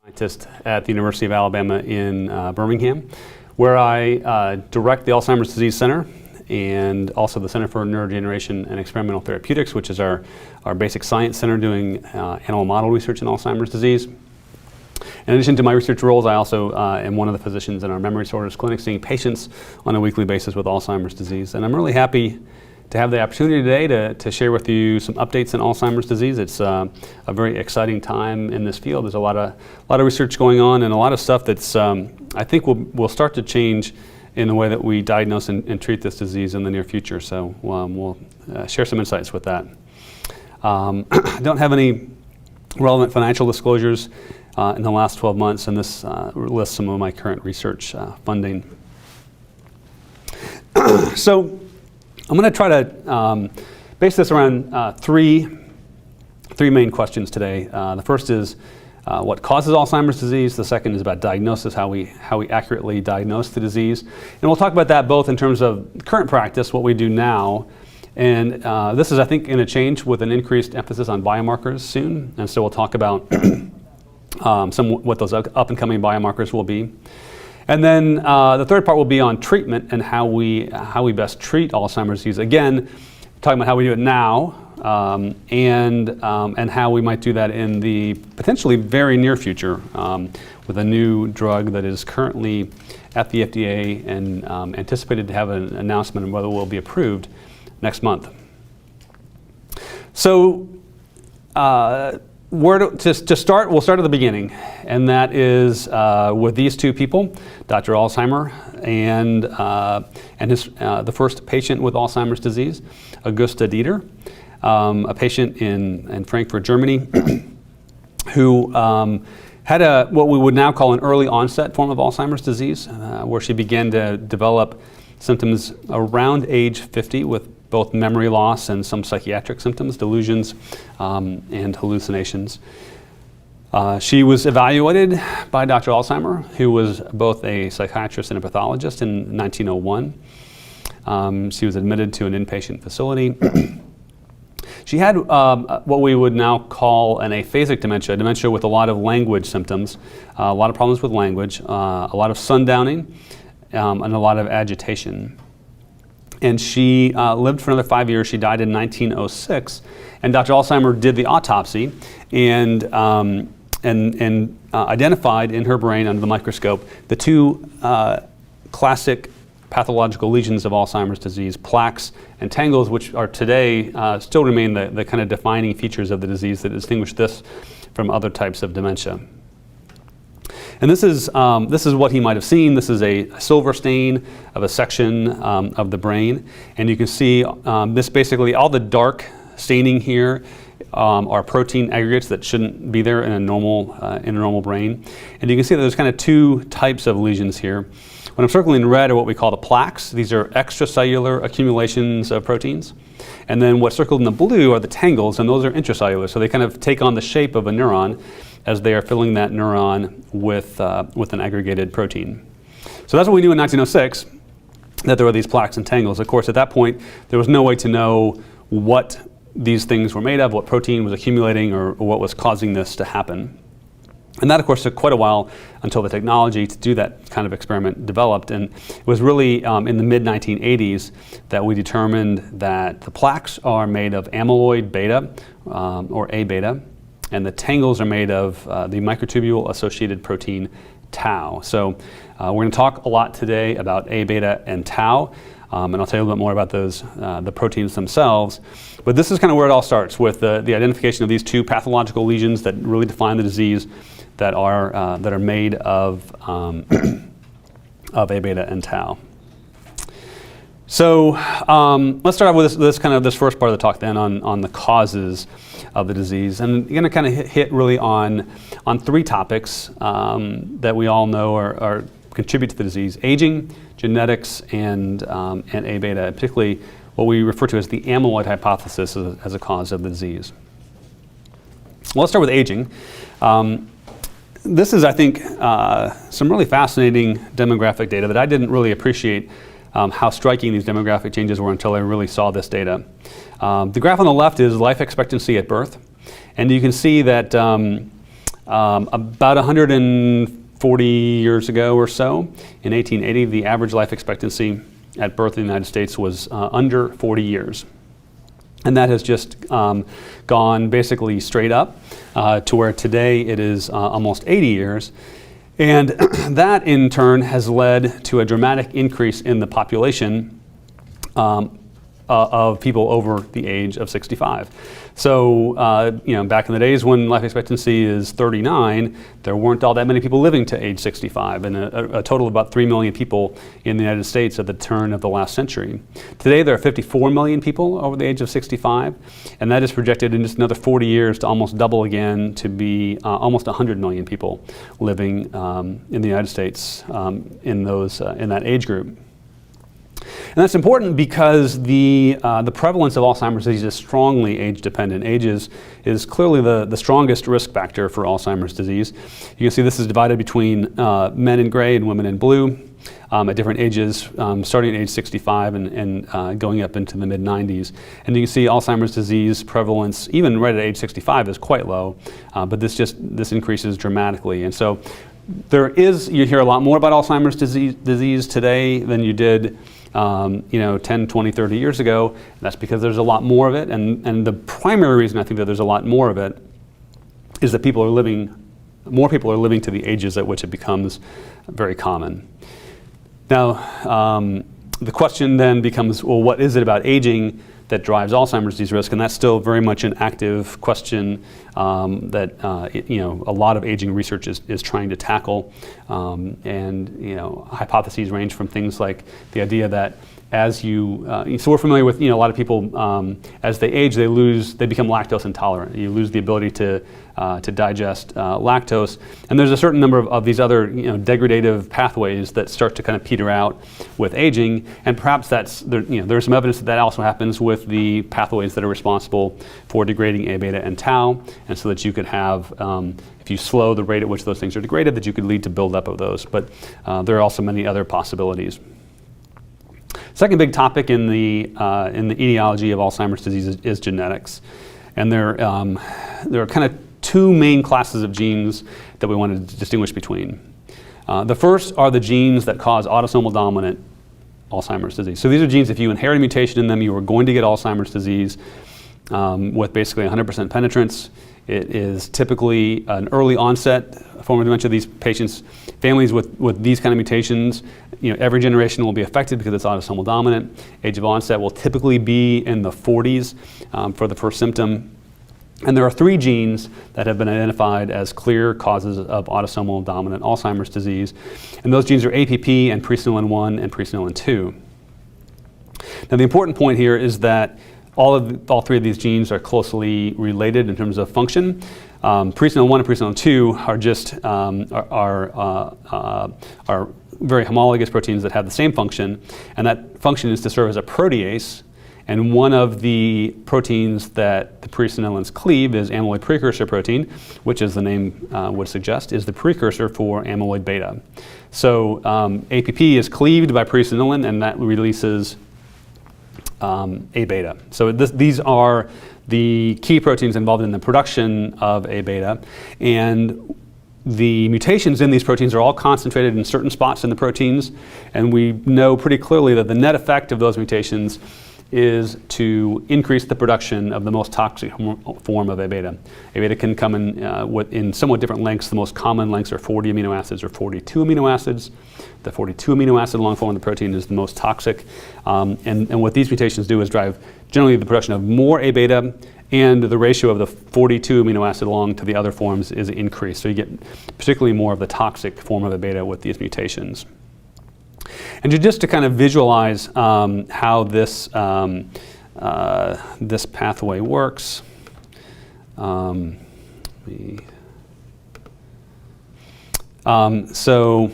Scientist at the University of Alabama in Birmingham, where I direct the Alzheimer's Disease Center and also the Center for Neurodegeneration and Experimental Therapeutics, which is our basic science center doing animal model research in Alzheimer's disease. In addition to my research roles, I also am one of the physicians in our memory disorders clinic seeing patients on a weekly basis with Alzheimer's disease. And I'm really happy to have the opportunity today to share with you some updates in Alzheimer's disease. It's a very exciting time in this field. There's a lot of research going on and a lot of stuff that's I think will start to change in the way that we diagnose and treat this disease in the near future. So we'll share some insights with that. I don't have any relevant financial disclosures in the last 12 months, and this lists some of my current research funding. So I'm going to try to base this around three main questions today. The first is what causes Alzheimer's disease. The second is about diagnosis, how we accurately diagnose the disease. And we'll talk about that both in terms of current practice, what we do now, and this is, I think, going to change with an increased emphasis on biomarkers soon. And so we'll talk about what those up and coming biomarkers will be. And then the third part will be on treatment and how we best treat Alzheimer's disease. Again, talking about how we do it now and how we might do that in the potentially very near future with a new drug that is currently at the FDA and anticipated to have an announcement on whether it will be approved next month. So to start, we'll start at the beginning, and that is with these two people, Dr. Alzheimer and the first patient with Alzheimer's disease, Augusta Dieter, a patient in Frankfurt, Germany, who had what we would now call an early onset form of Alzheimer's disease, where she began to develop symptoms around age 50 with both memory loss and some psychiatric symptoms, delusions, and hallucinations. She was evaluated by Dr. Alzheimer, who was both a psychiatrist and a pathologist in 1901. She was admitted to an inpatient facility. She had what we would now call an aphasic dementia with a lot of language symptoms, a lot of problems with language, a lot of sundowning, and a lot of agitation. And she lived for another 5 years. She died in 1906, and Dr. Alzheimer did the autopsy and identified in her brain under the microscope the two classic pathological lesions of Alzheimer's disease, plaques and tangles, which are today still remain the kind of defining features of the disease that distinguish this from other types of dementia. And this is what he might have seen. This is a silver stain of a section of the brain. And you can see this basically, all the dark staining here are protein aggregates that shouldn't be there in a normal brain. And you can see that there's kind of two types of lesions here. What I'm circling in red are what we call the plaques. These are extracellular accumulations of proteins. And then what's circled in the blue are the tangles, and those are intracellular. So they kind of take on the shape of a neuron as they are filling that neuron with an aggregated protein. So that's what we knew in 1906, that there were these plaques and tangles. Of course, at that point, there was no way to know what these things were made of, what protein was accumulating, or what was causing this to happen. And that, of course, took quite a while until the technology to do that kind of experiment developed. And it was really in the mid-1980s that we determined that the plaques are made of amyloid beta, or A beta, and the tangles are made of the microtubule-associated protein tau. So we're going to talk a lot today about A beta and tau, and I'll tell you a little bit more about those, the proteins themselves. But this is kind of where it all starts, with the identification of these two pathological lesions that really define the disease, that are made of A beta and tau. So let's start off with this first part of the talk then on the causes of the disease, and I'm going to kind of hit really on three topics that we all know are contribute to the disease: aging, genetics, and A beta, particularly what we refer to as the amyloid hypothesis as a cause of the disease. Well, let's start with aging. This is, I think, some really fascinating demographic data that I didn't really appreciate how striking these demographic changes were until I really saw this data. The graph on the left is life expectancy at birth, and you can see that About 140 years ago or so, in 1880, the average life expectancy at birth in the United States was under 40 years. And that has just gone basically straight up to where today it is almost 80 years. And that in turn has led to a dramatic increase in the population of people over the age of 65. So, back in the days when life expectancy is 39, there weren't all that many people living to age 65, and a total of about 3 million people in the United States at the turn of the last century. Today, there are 54 million people over the age of 65, and that is projected in just another 40 years to almost double again to be almost 100 million people living in the United States in that age group. And that's important because the prevalence of Alzheimer's disease is strongly age-dependent. Age is clearly the strongest risk factor for Alzheimer's disease. You can see this is divided between men in gray and women in blue at different ages, starting at age 65 and going up into the mid-90s. And you can see Alzheimer's disease prevalence, even right at age 65, is quite low, but this increases dramatically. And so you hear a lot more about Alzheimer's disease today than you did 10, 20, 30 years ago. And that's because there's a lot more of it. And the primary reason I think that there's a lot more of it is that more people are living to the ages at which it becomes very common. Now, the question then becomes, well, what is it about aging that drives Alzheimer's disease risk? And that's still very much an active question that a lot of aging research is trying to tackle. Hypotheses range from things like the idea that as so we're familiar with a lot of people as they age they become lactose intolerant. You lose the ability to digest lactose, and there's a certain number of these other degradative pathways that start to kind of peter out with aging, and perhaps there's some evidence that also happens with the pathways that are responsible for degrading A beta and tau, and so that you could have if you slow the rate at which those things are degraded, that you could lead to buildup of those. But there are also many other possibilities. Second big topic in the etiology of Alzheimer's disease is genetics, and there are kind of two main classes of genes that we wanted to distinguish between. The first are the genes that cause autosomal dominant Alzheimer's disease. So these are genes, if you inherit a mutation in them, you are going to get Alzheimer's disease with basically 100% penetrance. It is typically an early onset form of dementia. These patients, families with these kind of mutations, every generation will be affected because it's autosomal dominant. Age of onset will typically be in the 40s for the first symptom. And there are 3 genes that have been identified as clear causes of autosomal dominant Alzheimer's disease. And those genes are APP and presenilin 1 and presenilin 2. Now the important point here is that all 3 of these genes are closely related in terms of function. Presenilin 1 and presenilin 2 are just are very homologous proteins that have the same function, and that function is to serve as a protease. And one of the proteins that the presenilins cleave is amyloid precursor protein, which, as the name would suggest, is the precursor for amyloid beta. So APP is cleaved by presenilin, and that releases A beta. So these are the key proteins involved in the production of A beta, and the mutations in these proteins are all concentrated in certain spots in the proteins, and we know pretty clearly that the net effect of those mutations is to increase the production of the most toxic form of A beta. A beta can come in somewhat different lengths. The most common lengths are 40 amino acids or 42 amino acids. The 42 amino acid long form of the protein is the most toxic. And what these mutations do is drive generally the production of more A beta, and the ratio of the 42 amino acid long to the other forms is increased. So you get particularly more of the toxic form of A beta with these mutations. And just to kind of visualize how this pathway works, so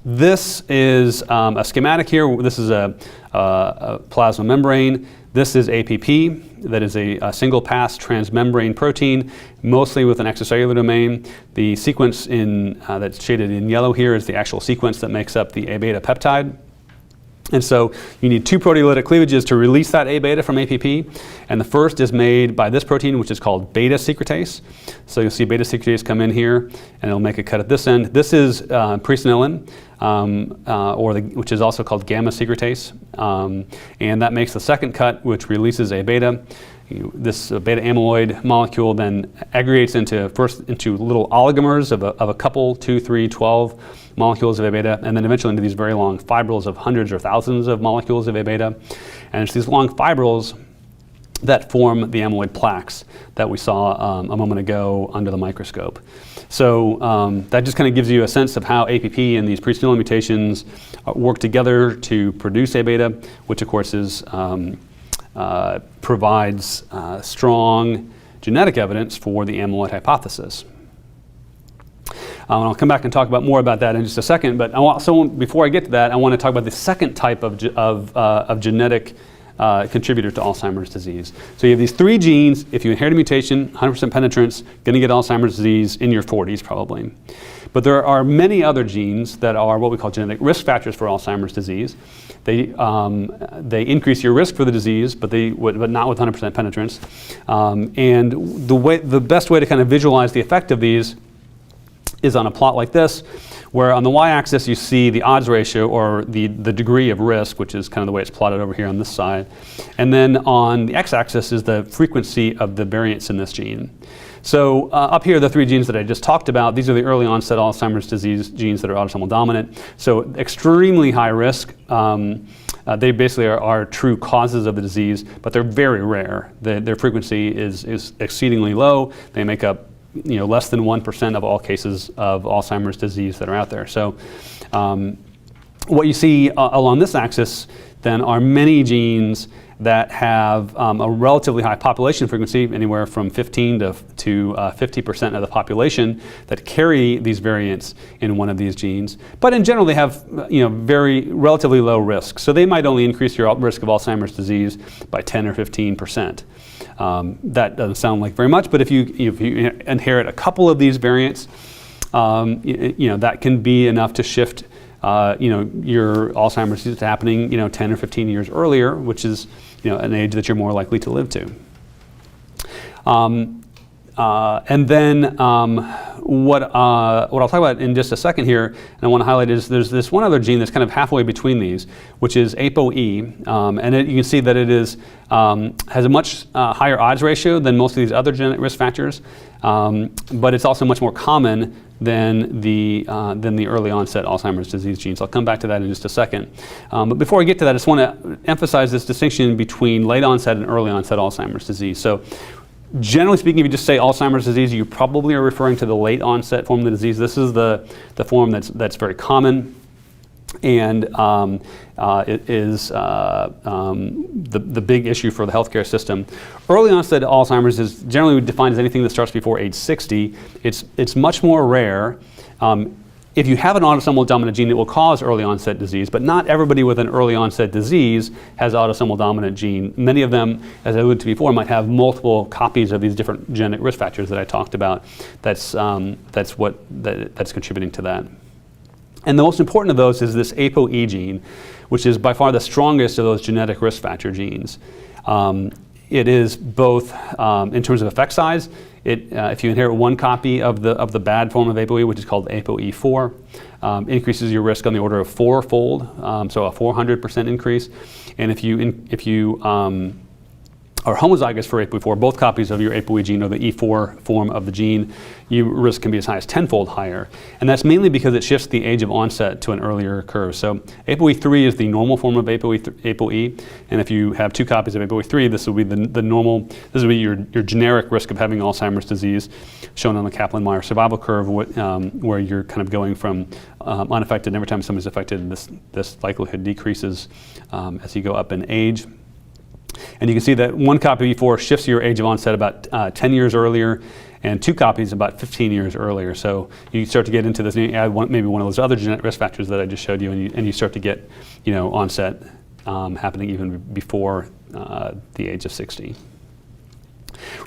this is a schematic here. This is a plasma membrane. This is APP. That is a single-pass transmembrane protein, mostly with an extracellular domain. The sequence that's shaded in yellow here is the actual sequence that makes up the A beta peptide. And so you need 2 proteolytic cleavages to release that A beta from APP. And the first is made by this protein, which is called beta secretase. So you'll see beta secretase come in here, and it'll make a cut at this end. This is presenilin, which is also called gamma secretase. And that makes the second cut, which releases A beta. This beta amyloid molecule then aggregates into little oligomers of a couple, 2, 3, 12 molecules of A beta, and then eventually into these very long fibrils of hundreds or thousands of molecules of A beta. And it's these long fibrils that form the amyloid plaques that we saw a moment ago under the microscope. So that just kind of gives you a sense of how APP and these presenilin mutations work together to produce A beta, which of course is provides strong genetic evidence for the amyloid hypothesis. And I'll come back and talk more about that in just a second, but before I get to that, I want to talk about the second type of genetic contributor to Alzheimer's disease. So you have these 3 genes. If you inherit a mutation, 100% penetrance, going to get Alzheimer's disease in your 40s probably. But there are many other genes that are what we call genetic risk factors for Alzheimer's disease. They increase your risk for the disease, but not with 100% penetrance. And the best way to kind of visualize the effect of these is on a plot like this, where on the y-axis you see the odds ratio, or the degree of risk, which is kind of the way it's plotted over here on this side. And then on the x-axis is the frequency of the variants in this gene. So up here are the 3 genes that I just talked about. These are the early onset Alzheimer's disease genes that are autosomal dominant. So extremely high risk. They basically are true causes of the disease, but they're very rare. Their frequency is exceedingly low. They make up less than 1% of all cases of Alzheimer's disease that are out there. So what you see along this axis then are many genes that have a relatively high population frequency, anywhere from 15 to 50% of the population that carry these variants in one of these genes. But in general, they have very relatively low risk. So they might only increase your risk of Alzheimer's disease by 10 or 15%. That doesn't sound like very much, but if you inherit a couple of these variants, that can be enough to shift your Alzheimer's disease happening 10 or 15 years earlier, which is an age that you're more likely to live to. And then what I'll talk about in just a second here, and I want to highlight, is there's this one other gene that's kind of halfway between these, which is ApoE, and you can see that it has a much higher odds ratio than most of these other genetic risk factors, but it's also much more common than the early onset Alzheimer's disease genes. I'll come back to that in just a second. But before I get to that, I just want to emphasize this distinction between late onset and early onset Alzheimer's disease. So generally speaking, if you just say Alzheimer's disease, you probably are referring to the late onset form of the disease. This is the form that's very common, and it is the big issue for the healthcare system. Early onset Alzheimer's is generally defined as anything that starts before age 60. It's much more rare. If you have an autosomal dominant gene, it will cause early onset disease, but not everybody with an early onset disease has autosomal dominant gene. Many of them, as I alluded to before, might have multiple copies of these different genetic risk factors that I talked about. That's contributing to that. And the most important of those is this ApoE gene, which is by far the strongest of those genetic risk factor genes. It is both in terms of effect size. If you inherit one copy of the bad form of ApoE, which is called ApoE4, increases your risk on the order of 4-fold, so a 400% increase. And if you are homozygous for ApoE4, both copies of your ApoE gene or the E4 form of the gene, your risk can be as high as 10-fold higher. And that's mainly because it shifts the age of onset to an earlier curve. So ApoE3 is the normal form of ApoE, and if you have 2 copies of ApoE3, this will be the normal, this will be your generic risk of having Alzheimer's disease, shown on the Kaplan-Meier survival curve, where you're kind of going from unaffected, and every time somebody's affected, this likelihood decreases as you go up in age. And you can see that one copy of E4 shifts your age of onset about 10 years earlier, and 2 copies about 15 years earlier. So you start to get into this, and you add maybe one of those other genetic risk factors that I just showed you, and you start to get onset happening even before the age of 60.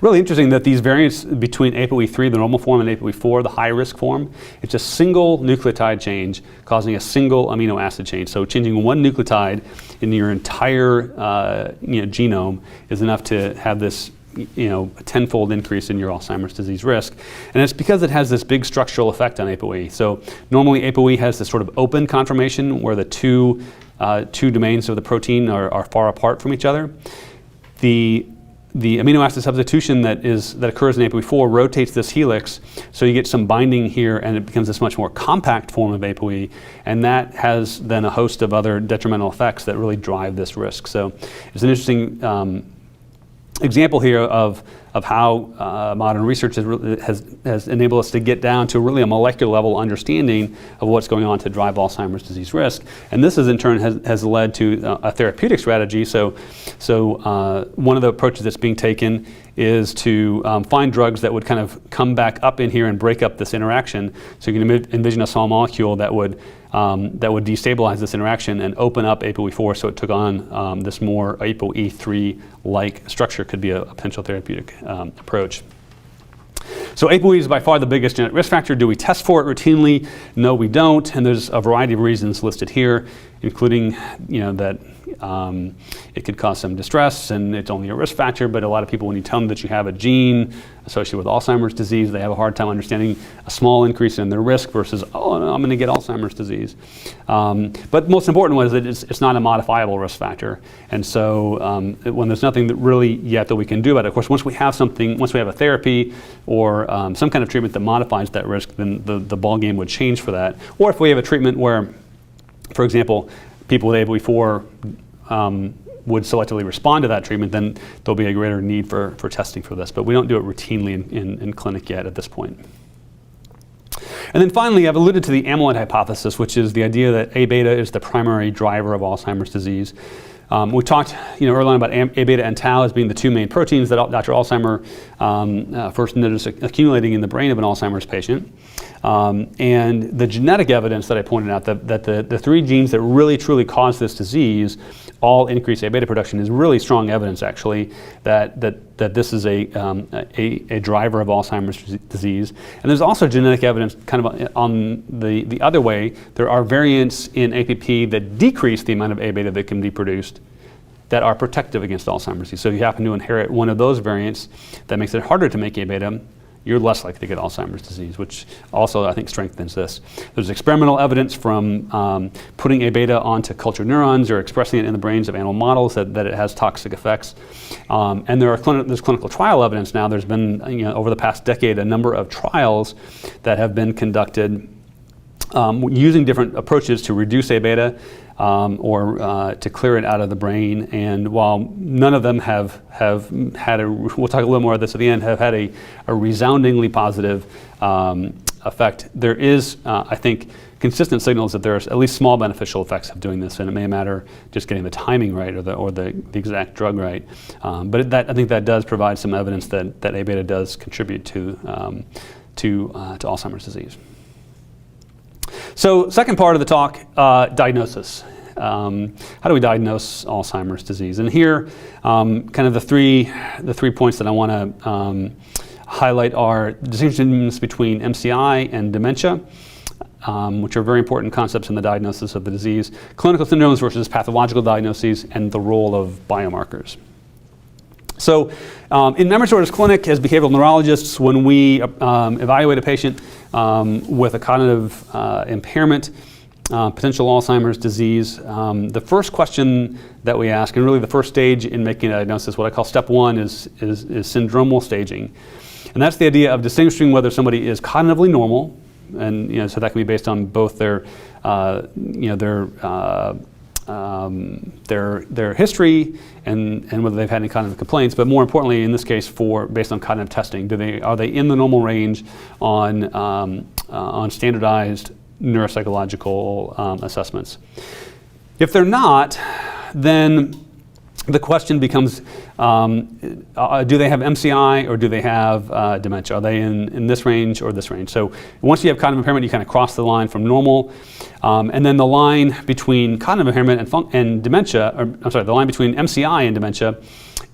Really interesting that these variants between ApoE3, the normal form, and ApoE4, the high-risk form, it's a single nucleotide change causing a single amino acid change. So changing one nucleotide in your entire genome is enough to have this a tenfold increase in your Alzheimer's disease risk. And it's because it has this big structural effect on ApoE. So normally ApoE has this sort of open conformation where the two domains of the protein are far apart from each other. The amino acid substitution that occurs in ApoE4 rotates this helix, so you get some binding here and it becomes this much more compact form of ApoE, and that has then a host of other detrimental effects that really drive this risk. So it's an interesting example here of how modern research has enabled us to get down to really a molecular level understanding of what's going on to drive Alzheimer's disease risk. And this in turn has led to a therapeutic strategy. So one of the approaches that's being taken is to find drugs that would kind of come back up in here and break up this interaction. So you can envision a small molecule that would destabilize this interaction and open up ApoE4 so it took on this more ApoE3-like structure. Could be a potential therapeutic approach. So ApoE is by far the biggest genetic risk factor. Do we test for it routinely? No, we don't, and there's a variety of reasons listed here, including that it could cause some distress and it's only a risk factor, but a lot of people, when you tell them that you have a gene associated with Alzheimer's disease, they have a hard time understanding a small increase in their risk versus, oh, no, I'm going to get Alzheimer's disease. But most important one is that it's not a modifiable risk factor. And so when there's nothing that really yet that we can do about it, of course, once we have a therapy or some kind of treatment that modifies that risk, then the ball game would change for that. Or if we have a treatment where, for example, people with ApoE4 would selectively respond to that treatment, then there'll be a greater need for testing for this. But we don't do it routinely in clinic yet at this point. And then finally, I've alluded to the amyloid hypothesis, which is the idea that A-beta is the primary driver of Alzheimer's disease. We talked earlier on about A-beta and tau as being the two main proteins that Dr. Alzheimer first noticed accumulating in the brain of an Alzheimer's patient. And the genetic evidence that I pointed out, that the three genes that really truly cause this disease all increase A-beta production, is really strong evidence, actually, that this is a driver of Alzheimer's disease. And there's also genetic evidence kind of on the other way. There are variants in APP that decrease the amount of A-beta that can be produced that are protective against Alzheimer's disease. So if you happen to inherit one of those variants that makes it harder to make A-beta, you're less likely to get Alzheimer's disease, which also, I think, strengthens this. There's experimental evidence from putting A-beta onto cultured neurons or expressing it in the brains of animal models that it has toxic effects. And there's clinical trial evidence now. There's been, over the past decade, a number of trials that have been conducted using different approaches to reduce A-beta or to clear it out of the brain. And while none of them have had we'll talk a little more about this at the end, have had a resoundingly positive effect, there is, I think, consistent signals that there's at least small beneficial effects of doing this, and it may matter just getting the timing right or the exact drug right. But I think that does provide some evidence that A-beta does contribute to Alzheimer's disease. So second part of the talk, diagnosis. How do we diagnose Alzheimer's disease? And here, kind of the three points that I want to highlight are distinctions between MCI and dementia, which are very important concepts in the diagnosis of the disease, clinical syndromes versus pathological diagnoses, and the role of biomarkers. So in memory disorders clinic, as behavioral neurologists, when we evaluate a patient with a cognitive impairment, potential Alzheimer's disease, the first question that we ask, and really the first stage in making a diagnosis, what I call step one, is syndromal staging. And that's the idea of distinguishing whether somebody is cognitively normal, and so that can be based on both their history and whether they've had any cognitive complaints, but more importantly, in this case, based on cognitive testing, are they in the normal range on standardized neuropsychological assessments? If they're not, then the question becomes, do they have MCI or do they have dementia? Are they in this range or this range? So once you have cognitive impairment, you kind of cross the line from normal. And then the line between cognitive impairment and dementia, the line between MCI and dementia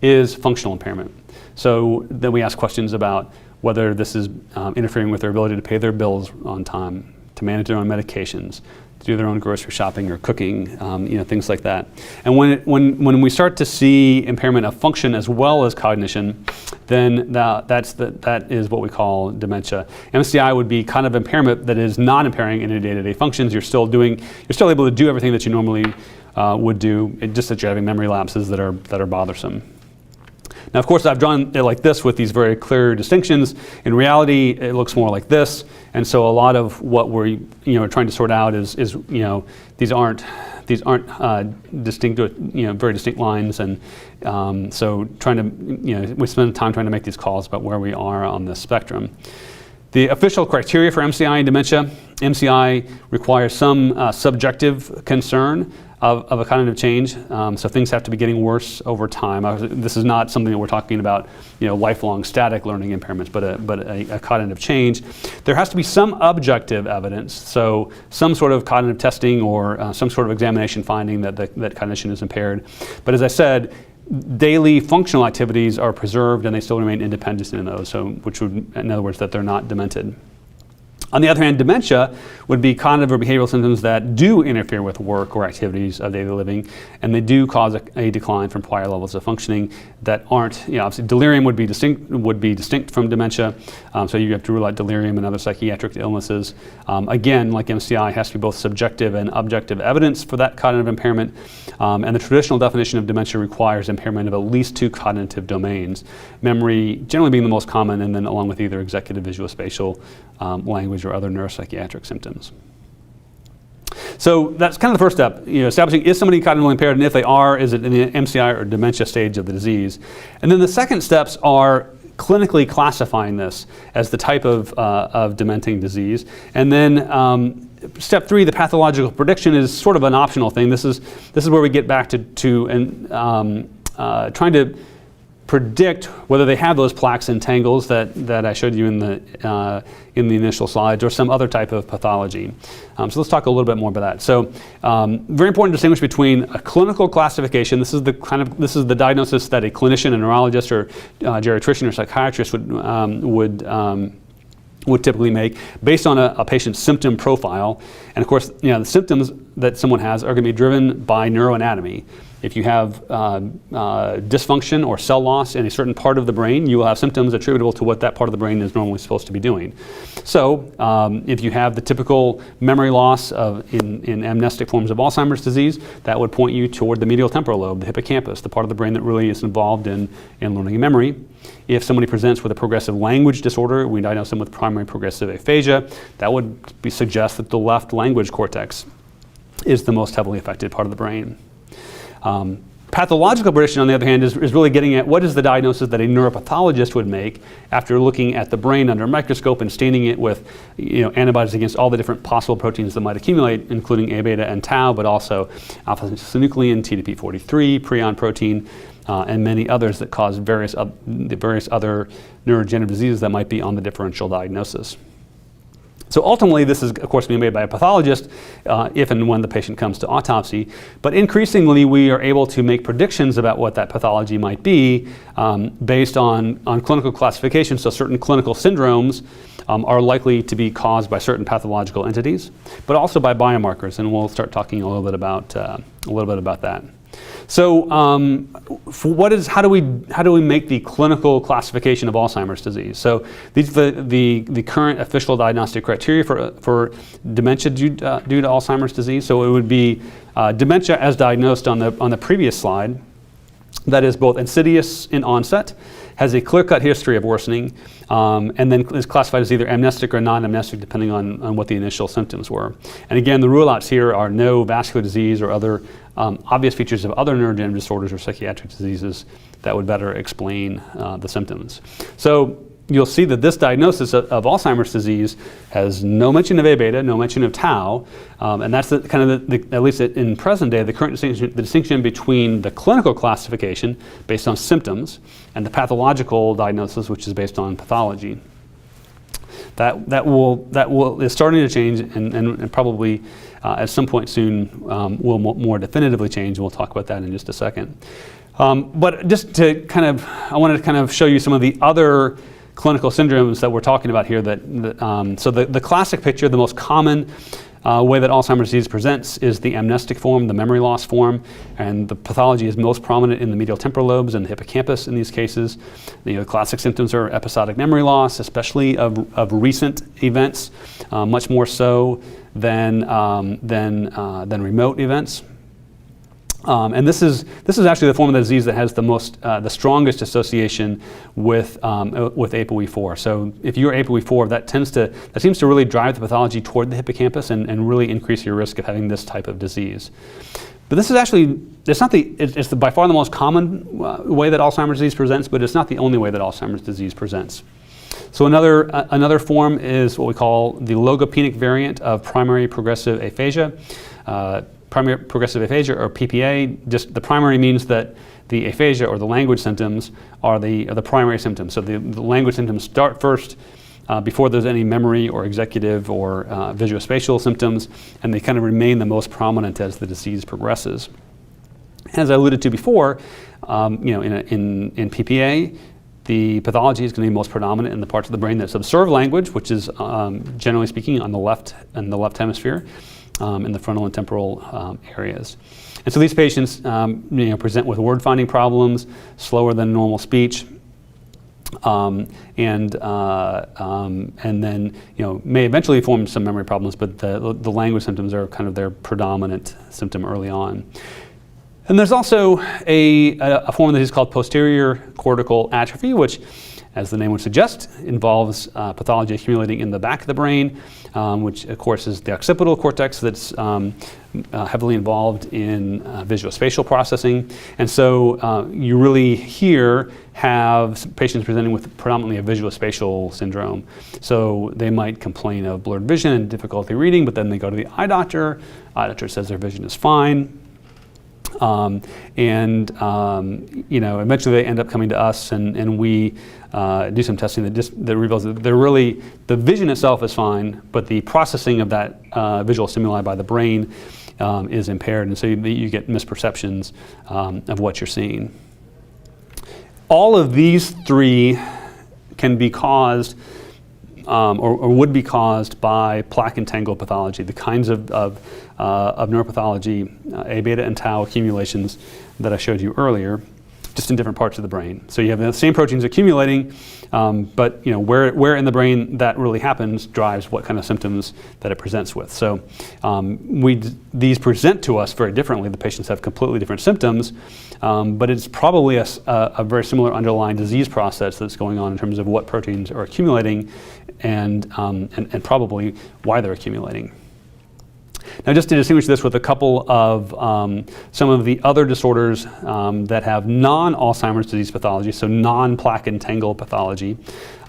is functional impairment. So then we ask questions about whether this is interfering with their ability to pay their bills on time, to manage their own medications, to do their own grocery shopping or cooking, things like that. And when we start to see impairment of function as well as cognition, then that is what we call dementia. MCI would be kind of impairment that is not impairing any day-to-day functions. You're still able to do everything that you normally would do, just that you're having memory lapses that are bothersome. Now, of course, I've drawn it like this with these very clear distinctions. In reality, it looks more like this, and so a lot of what we're trying to sort out is these aren't distinct, very distinct lines, and so trying to we spend time trying to make these calls about where we are on this spectrum. The official criteria for MCI and dementia: MCI requires some subjective concern of a cognitive change, so things have to be getting worse over time. This is not something that we're talking about, lifelong static learning impairments, but a cognitive change. There has to be some objective evidence, so some sort of cognitive testing or some sort of examination finding that cognition is impaired. But as I said, daily functional activities are preserved and they still remain independent in those, which would, in other words, that they're not demented. On the other hand, dementia would be cognitive or behavioral symptoms that do interfere with work or activities of daily living, and they do cause a decline from prior levels of functioning that aren't, obviously delirium would be distinct from dementia, so you have to rule out delirium and other psychiatric illnesses. Again, like MCI, has to be both subjective and objective evidence for that cognitive impairment, and the traditional definition of dementia requires impairment of at least 2 cognitive domains, memory generally being the most common, and then along with either executive, visual, spatial, language, or other neuropsychiatric symptoms. So that's kind of the first step, establishing is somebody cognitively impaired, and if they are, is it in the MCI or dementia stage of the disease? And then the second steps are clinically classifying this as the type of dementing disease. And then step 3, the pathological prediction, is sort of an optional thing. This is where we get back to trying to predict whether they have those plaques and tangles that I showed you in the initial slides, or some other type of pathology. So let's talk a little bit more about that. So very important to distinguish between a clinical classification. This is the diagnosis that a clinician, a neurologist, or geriatrician or psychiatrist would typically make based on a patient's symptom profile. And of course, the symptoms that someone has are going to be driven by neuroanatomy. If you have dysfunction or cell loss in a certain part of the brain, you will have symptoms attributable to what that part of the brain is normally supposed to be doing. So if you have the typical memory loss in amnestic forms of Alzheimer's disease, that would point you toward the medial temporal lobe, the hippocampus, the part of the brain that really is involved in learning and memory. If somebody presents with a progressive language disorder, we diagnose them with primary progressive aphasia. That would suggest that the left language cortex is the most heavily affected part of the brain. Pathological prediction, on the other hand, is really getting at what is the diagnosis that a neuropathologist would make after looking at the brain under a microscope and staining it with antibodies against all the different possible proteins that might accumulate, including A beta and tau, but also alpha-synuclein, TDP-43, prion protein, and many others that cause various other neurodegenerative diseases that might be on the differential diagnosis. So ultimately, this is, of course, being made by a pathologist if and when the patient comes to autopsy. But increasingly, we are able to make predictions about what that pathology might be based on clinical classification. So certain clinical syndromes are likely to be caused by certain pathological entities, but also by biomarkers. And we'll start talking a little bit about that. So how do we make the clinical classification of Alzheimer's disease? So these are the current official diagnostic criteria for dementia due to Alzheimer's disease. So it would be dementia as diagnosed on the previous slide. That is both insidious in onset, has a clear-cut history of worsening, and then is classified as either amnestic or non-amnestic depending on what the initial symptoms were. And again, the rule-outs here are no vascular disease or other obvious features of other neurodegenerative disorders or psychiatric diseases that would better explain the symptoms. So you'll see that this diagnosis of Alzheimer's disease has no mention of A beta, no mention of tau, and that's at least in present day, the current distinction between the clinical classification based on symptoms and the pathological diagnosis, which is based on pathology. That is starting to change, and probably at some point soon will more definitively change. We'll talk about that in just a second. But just to I wanted to kind of show you some of the other clinical syndromes that we're talking about here. So the classic picture, the most common way that Alzheimer's disease presents is the amnestic form, the memory loss form, and the pathology is most prominent in the medial temporal lobes and the hippocampus in these cases. The classic symptoms are episodic memory loss, especially of recent events, much more so than remote events. And this is actually the form of the disease that has the strongest association with ApoE4. So if you're ApoE4, that seems to really drive the pathology toward the hippocampus and really increase your risk of having this type of disease. But this is actually, it's by far the most common way that Alzheimer's disease presents, but it's not the only way that Alzheimer's disease presents. So another form is what we call the logopenic variant of primary progressive aphasia. Primary progressive aphasia, or PPA, just the primary means that the aphasia or the language symptoms are the primary symptoms. So the language symptoms start first before there's any memory or executive or visuospatial symptoms, and they kind of remain the most prominent as the disease progresses. As I alluded to before, in PPA, the pathology is going to be most predominant in the parts of the brain that subserve language, which is generally speaking on the left hemisphere. In the frontal and temporal areas. And so these patients present with word finding problems, slower than normal speech, and then may eventually form some memory problems, but the language symptoms are kind of their predominant symptom early on. And there's also a form of the disease called posterior cortical atrophy, which, as the name would suggest, involves pathology accumulating in the back of the brain, which of course is the occipital cortex that's heavily involved in visuospatial processing. And so you really here have patients presenting with predominantly a visuospatial syndrome. So they might complain of blurred vision and difficulty reading, but then they go to the eye doctor. Eye doctor says their vision is fine. Eventually they end up coming to us, and we do some testing that reveals that the vision itself is fine, but the processing of that visual stimuli by the brain is impaired, and so you get misperceptions of what you're seeing. All of these three can be caused or would be caused by plaque and tangle pathology, the kinds of neuropathology, A beta and tau accumulations that I showed you earlier, just in different parts of the brain. So you have the same proteins accumulating, but where in the brain that really happens drives what kind of symptoms that it presents with. So these present to us very differently. The patients have completely different symptoms, but it's probably a very similar underlying disease process that's going on in terms of what proteins are accumulating and probably why they're accumulating. Now, just to distinguish this with a couple of some of the other disorders that have non-Alzheimer's disease pathology, so non-plaque and tangle pathology,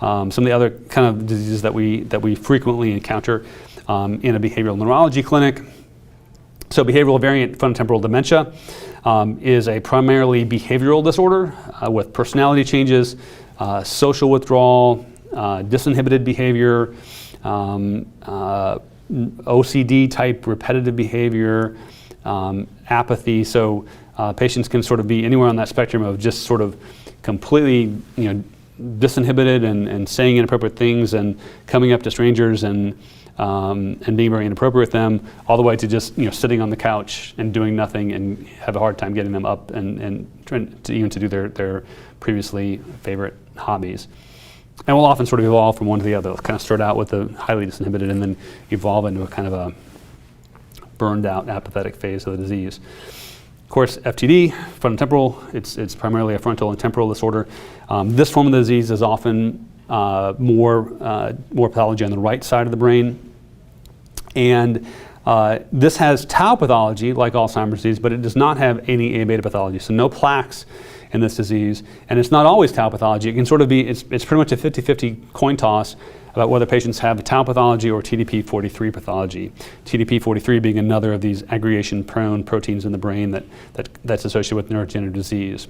some of the other kind of diseases that we frequently encounter in a behavioral neurology clinic. So behavioral variant frontotemporal dementia is a primarily behavioral disorder with personality changes, social withdrawal, disinhibited behavior, OCD type repetitive behavior, apathy. So patients can sort of be anywhere on that spectrum of just sort of completely disinhibited and saying inappropriate things and coming up to strangers and being very inappropriate with them, all the way to just sitting on the couch and doing nothing and have a hard time getting them up and trying to even to do their previously favorite hobbies. And will often sort of evolve from one to the other. They'll kind of start out with the highly disinhibited and then evolve into a kind of a burned out apathetic phase of the disease. Of course, FTD, frontotemporal, it's primarily a frontal and temporal disorder. This form of the disease is often more pathology on the right side of the brain. And this has tau pathology like Alzheimer's disease, but it does not have any A beta pathology. So no plaques in this disease, and it's not always tau pathology. It can sort of be, it's pretty much a 50-50 coin toss about whether patients have tau pathology or TDP-43 pathology. TDP-43 being another of these aggregation-prone proteins in the brain that's associated with neurodegenerative disease.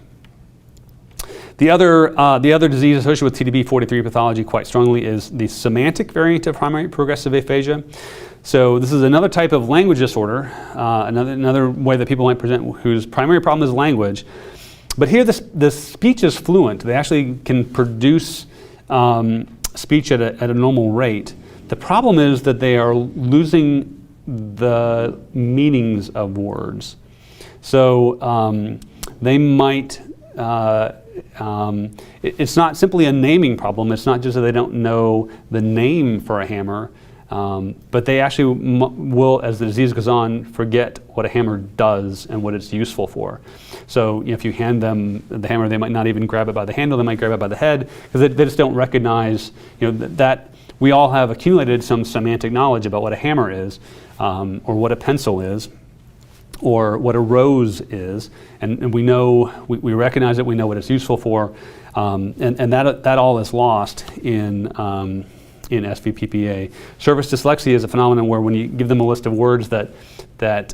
The other disease associated with TDP-43 pathology quite strongly is the semantic variant of primary progressive aphasia. So this is another type of language disorder, another way that people might present whose primary problem is language. But here the speech is fluent. They actually can produce speech at a normal rate. The problem is that they are losing the meanings of words. So they might, it's not simply a naming problem. It's not just that they don't know the name for a hammer, but they actually will, as the disease goes on, forget what a hammer does and what it's useful for. So if you hand them the hammer, they might not even grab it by the handle, they might grab it by the head, because they just don't recognize, that we all have accumulated some semantic knowledge about what a hammer is, or what a pencil is, or what a rose is, and we know, we recognize it, we know what it's useful for, and that all is lost in SVPPA. Service dyslexia is a phenomenon where when you give them a list of words that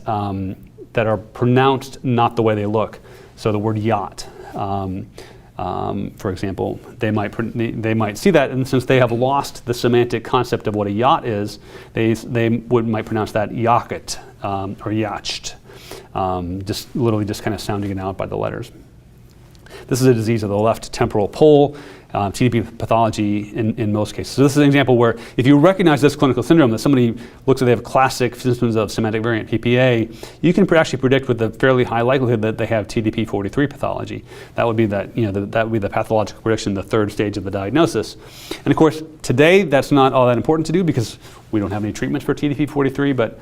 are pronounced not the way they look, so the word yacht, for example, they might see that, and since they have lost the semantic concept of what a yacht is, they might pronounce that yacht or yacht, just literally just kind of sounding it out by the letters. This is a disease of the left temporal pole, TDP pathology in most cases. So this is an example where if you recognize this clinical syndrome, that somebody looks like they have classic symptoms of semantic variant PPA, you can actually predict with a fairly high likelihood that they have TDP-43 pathology. That would be that would be the pathological prediction, the third stage of the diagnosis. And of course, today that's not all that important to do because we don't have any treatments for TDP-43, but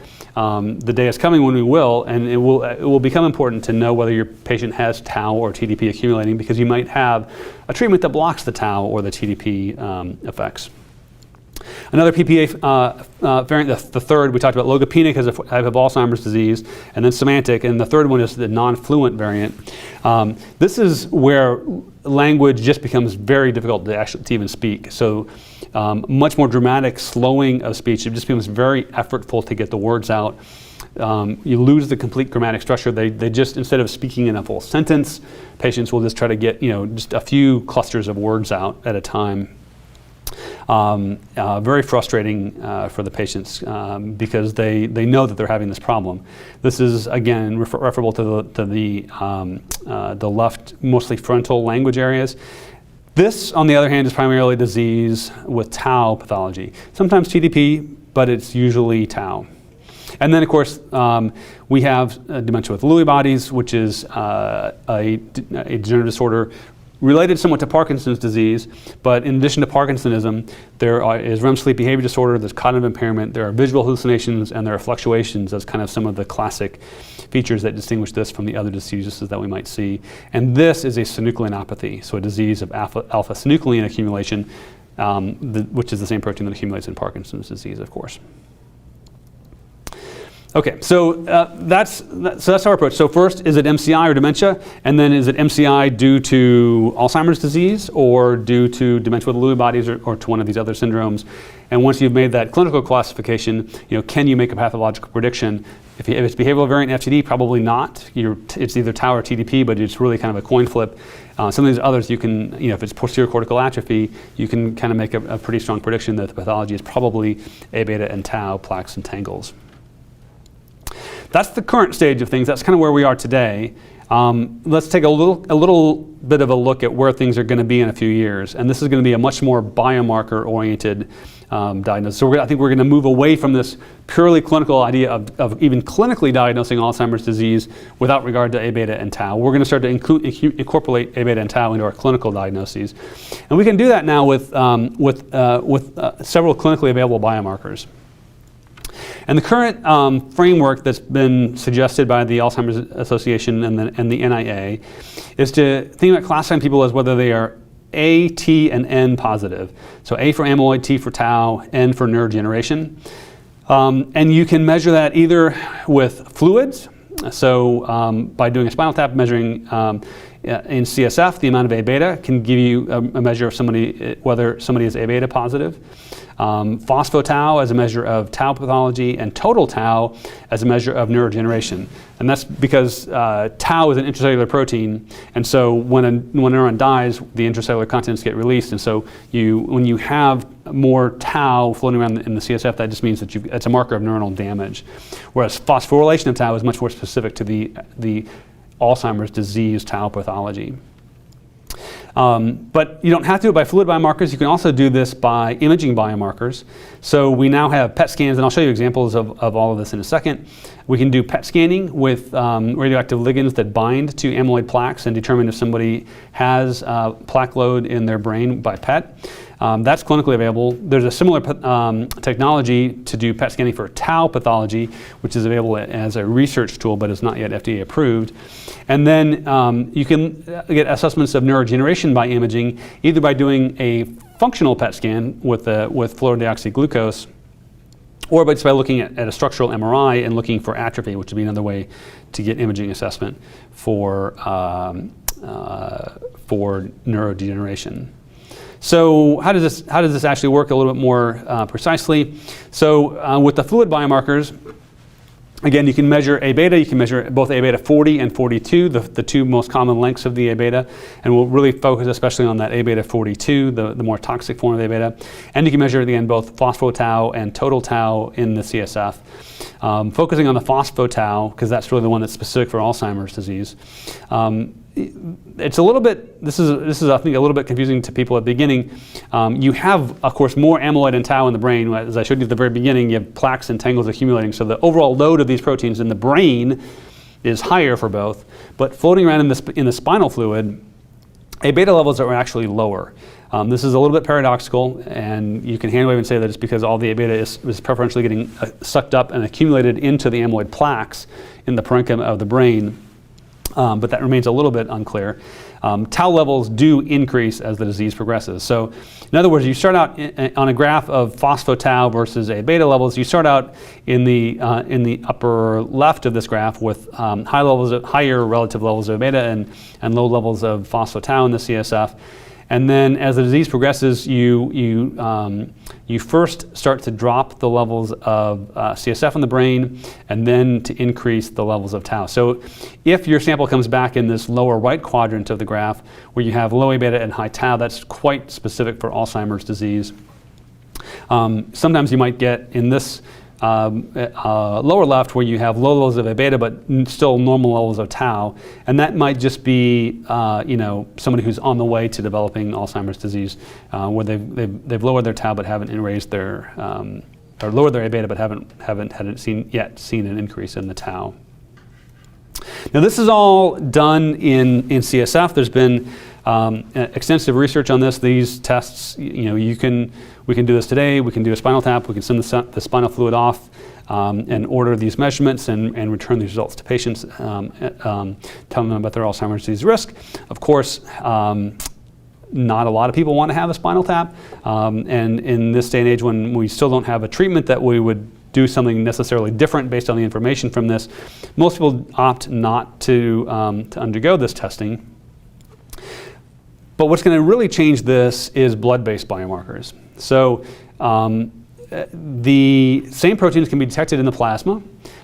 the day is coming when we will, and it will become important to know whether your patient has tau or TDP accumulating, because you might have a treatment that blocks the tau or the TDP effects. Another PPA variant, the third, we talked about logopenic as a type of Alzheimer's disease, and then semantic, and the third one is the non-fluent variant. This is where language just becomes very difficult to even speak. So much more dramatic slowing of speech. It just becomes very effortful to get the words out. You lose the complete grammatic structure. They just, instead of speaking in a full sentence, patients will just try to get just a few clusters of words out at a time. Very frustrating for the patients because they know that they're having this problem. This is again referable to the left, mostly frontal language areas. This, on the other hand, is primarily disease with tau pathology. Sometimes TDP, but it's usually tau. And then, of course, we have dementia with Lewy bodies, which is a degenerative disorder related somewhat to Parkinson's disease, but in addition to Parkinsonism, there is REM sleep behavior disorder, there's cognitive impairment, there are visual hallucinations, and there are fluctuations as kind of some of the classic features that distinguish this from the other diseases that we might see. And this is a synucleinopathy, so a disease of alpha-synuclein accumulation, which is the same protein that accumulates in Parkinson's disease, of course. Okay, so that's our approach. So first, is it MCI or dementia? And then is it MCI due to Alzheimer's disease or due to dementia with Lewy bodies or to one of these other syndromes? And once you've made that clinical classification, can you make a pathological prediction? If it's behavioral variant FTD, probably not. It's either tau or TDP, but it's really kind of a coin flip. Some of these others, you can, if it's posterior cortical atrophy, you can kind of make a pretty strong prediction that the pathology is probably A beta and tau, plaques and tangles. That's the current stage of things. That's kind of where we are today. Let's take a little bit of a look at where things are going to be in a few years. And this is going to be a much more biomarker-oriented diagnosis. So I think we're going to move away from this purely clinical idea of even clinically diagnosing Alzheimer's disease without regard to A beta and tau. We're going to start to incorporate A beta and tau into our clinical diagnoses. And we can do that now with several clinically available biomarkers. And the current framework that's been suggested by the Alzheimer's Association and the NIA is to think about classifying people as whether they are A, T, and N positive. So A for amyloid, T for tau, N for neurodegeneration. And you can measure that either with fluids, so by doing a spinal tap, measuring in CSF, the amount of A beta can give you a measure of whether somebody is A beta positive. Phospho-tau as a measure of tau pathology, and total tau as a measure of neurodegeneration. And that's because tau is an intracellular protein, and so when a neuron dies, the intracellular contents get released, and so when you have more tau floating around in the CSF, that just means that it's a marker of neuronal damage. Whereas phosphorylation of tau is much more specific to the Alzheimer's disease tau pathology. But you don't have to do it by fluid biomarkers. You can also do this by imaging biomarkers. So we now have PET scans, and I'll show you examples of all of this in a second. We can do PET scanning with radioactive ligands that bind to amyloid plaques and determine if somebody has plaque load in their brain by PET. That's clinically available. There's a similar technology to do PET scanning for tau pathology, which is available as a research tool, but is not yet FDA approved. And then you can get assessments of neurodegeneration by imaging, either by doing a functional PET scan with fluorodeoxyglucose, or by looking at a structural MRI and looking for atrophy, which would be another way to get imaging assessment for neurodegeneration. So how does this actually work a little bit more precisely? So with the fluid biomarkers, again, you can measure A-beta. You can measure both A-beta 40 and 42, the two most common lengths of the A-beta, and we'll really focus especially on that A-beta 42, the more toxic form of A-beta. And you can measure, again, both phospho-tau and total tau in the CSF. Focusing on the phospho-tau, because that's really the one that's specific for Alzheimer's disease. It's a little bit, this is I think a little bit confusing to people at the beginning. You have, of course, more amyloid and tau in the brain. As I showed you at the very beginning, you have plaques and tangles accumulating. So the overall load of these proteins in the brain is higher for both. But floating around in the spinal fluid, A-beta levels are actually lower. This is a little bit paradoxical, and you can hand wave and say that it's because all the A-beta is preferentially getting sucked up and accumulated into the amyloid plaques in the parenchyma of the brain. But that remains a little bit unclear. Tau levels do increase as the disease progresses. So in other words, you start out on a graph of phospho-tau versus A-beta levels. You start out in the upper left of this graph with higher relative levels of A-beta and low levels of phospho-tau in the CSF. And then as the disease progresses, you first start to drop the levels of CSF in the brain and then to increase the levels of tau. So if your sample comes back in this lower right quadrant of the graph where you have low A-beta and high tau, that's quite specific for Alzheimer's disease. Sometimes you might get in this lower left where you have low levels of A-beta but still normal levels of tau, and that might just be somebody who's on the way to developing Alzheimer's disease, where they've lowered their tau but haven't raised their or lowered their A-beta but haven't seen an increase in the tau. Now this is all done in CSF. There's been extensive research on this. These tests, we can do this today. We can do a spinal tap. We can send the spinal fluid off and order these measurements and return these results to patients, telling them about their Alzheimer's disease risk. Of course, not a lot of people want to have a spinal tap, and in this day and age when we still don't have a treatment that we would do something necessarily different based on the information from this, most people opt not to undergo this testing. But what's going to really change this is blood-based biomarkers. So the same proteins can be detected in the plasma.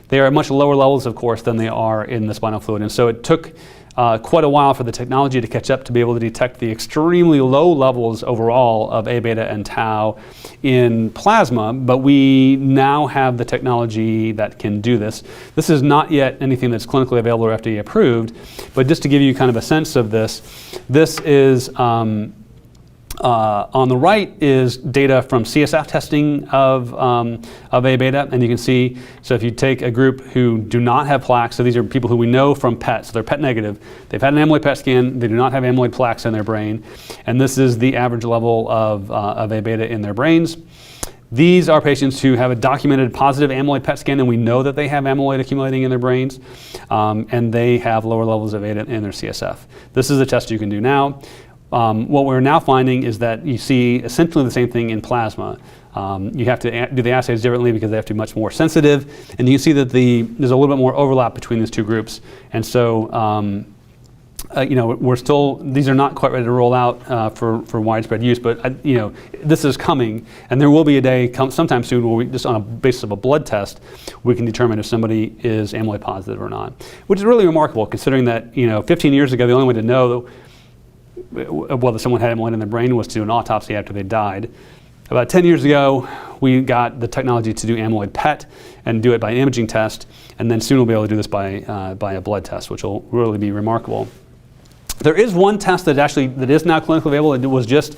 They are at much lower levels, of course, than they are in the spinal fluid. And so it took quite a while for the technology to catch up to be able to detect the extremely low levels overall of A-beta and tau in plasma, but we now have the technology that can do this. This is not yet anything that's clinically available or FDA approved, but just to give you kind of a sense of this, this is on the right is data from CSF testing of A-beta, and you can see, so if you take a group who do not have plaques, so these are people who we know from PET, so they're PET negative, they've had an amyloid PET scan, they do not have amyloid plaques in their brain, and this is the average level of A-beta in their brains. These are patients who have a documented positive amyloid PET scan, and we know that they have amyloid accumulating in their brains, and they have lower levels of A-beta in their CSF. This is a test you can do now. What we're now finding is that you see essentially the same thing in plasma. You have to do the assays differently because they have to be much more sensitive, and you can see that there's a little bit more overlap between these two groups. And so, we're still, these are not quite ready to roll out for widespread use, but this is coming, and there will be a day sometime soon where we, just on a basis of a blood test, we can determine if somebody is amyloid positive or not, which is really remarkable considering that 15 years ago the only way to know whether someone had amyloid in their brain was to do an autopsy after they died. About 10 years ago, we got the technology to do Amyloid Pet and do it by an imaging test, and then soon we'll be able to do this by a blood test, which will really be remarkable. There is one test that is now clinically available. It was just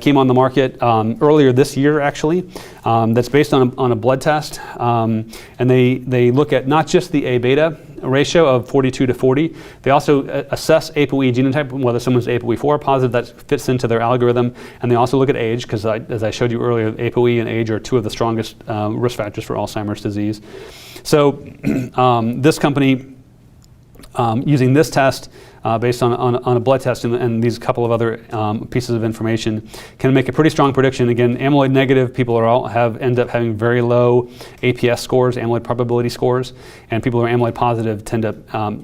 came on the market earlier this year, actually. That's based on a blood test, and they look at not just the A-beta ratio of 42 to 40. They also assess ApoE genotype, whether someone's ApoE4 positive. That fits into their algorithm, and they also look at age, because as I showed you earlier, ApoE and age are two of the strongest risk factors for Alzheimer's disease. So this company, using this test, based on a blood test and these couple of other pieces of information, can make a pretty strong prediction. Again, amyloid negative people end up having very low APS scores, amyloid probability scores, and people who are amyloid positive tend to